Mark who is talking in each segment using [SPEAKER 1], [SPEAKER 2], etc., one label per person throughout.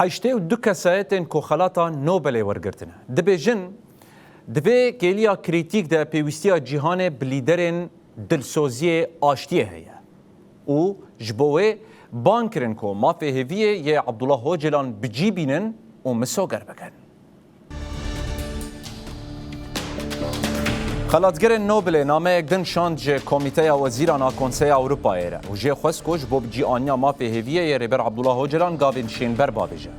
[SPEAKER 1] حیشته و دو کسایتین که خلاطا نوبل ورگرتنه دبیجن دبی گلیا کریتیک ده پیوستی جهان بلیدرین دلسوزی آشتیه هیا و جبوه بانکرن که مافê hêviyê یه عبدالله اوکالان بجی بینن و مسوگر بکن. خلاطگرên نوبلê nameyek din şand ji Komîteya Wezîran a Konseya Ewropayê re û jê xwest ku ji bo bicîaniya mafê hêviyê yê rêber Abdullah Ocalan gavên şênber bavêje.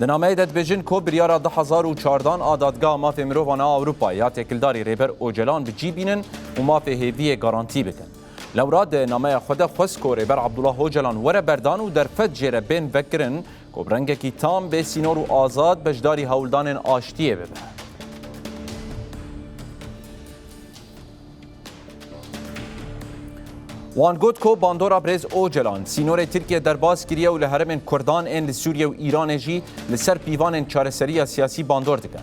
[SPEAKER 1] Di nameyê de dibêjin ku biryara 2014 a dadgeha mafê mirovan a Ewropayê ya têkildarî rêber Ocalan bicî bînin û mafê hêviyê garantî bikin. Lewra di nameya xwe de xwest ku rêber Abdullah Ocalan were berdan û derfet jê re bên vekirin ku bi rengekî tam bê sînor û azad beşdarî hewldanên aştiyê bibe. وان گوت کو باندورا برز اوجلان سینور ترکیه درباز کریه و لهرمن کردان ان لسوریه و ایران جی لسر پیوان چارەسەریya سیاسی باندور دکه.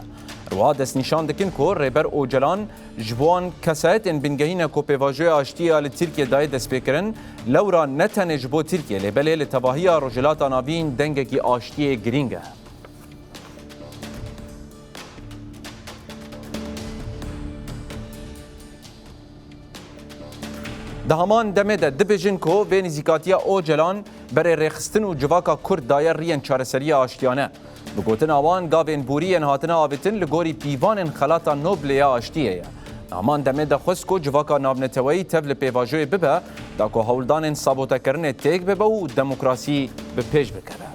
[SPEAKER 1] روها دست نشان دکن کو ریبر اوجلان جوان کسایت ان بنگهینه کو پیواژوی آشتیه ل ترکیه دای دست بکرن لورا نتنه جبو ترکیه لبله لتواهی روجلاتا ناوین دنگه کی آشتیه گرینگه. ده همان دمه ده دبیجن کو به نزیکاتیا اوجلان بر رخستن و جواکا کرد دایر ریان چارەسەریya آشتیانه. بگوتن آوان گاوین بورین هاتنه آویتن لگوری پیوان خلاطا نوبلیا آشتیه. همان دمه ده خست کو جواکا نابنتوایی تبل پیواژوی ببه دا کو هولدان سابوتا کرنه تیک ببه و دموکراسی به پیش بکره.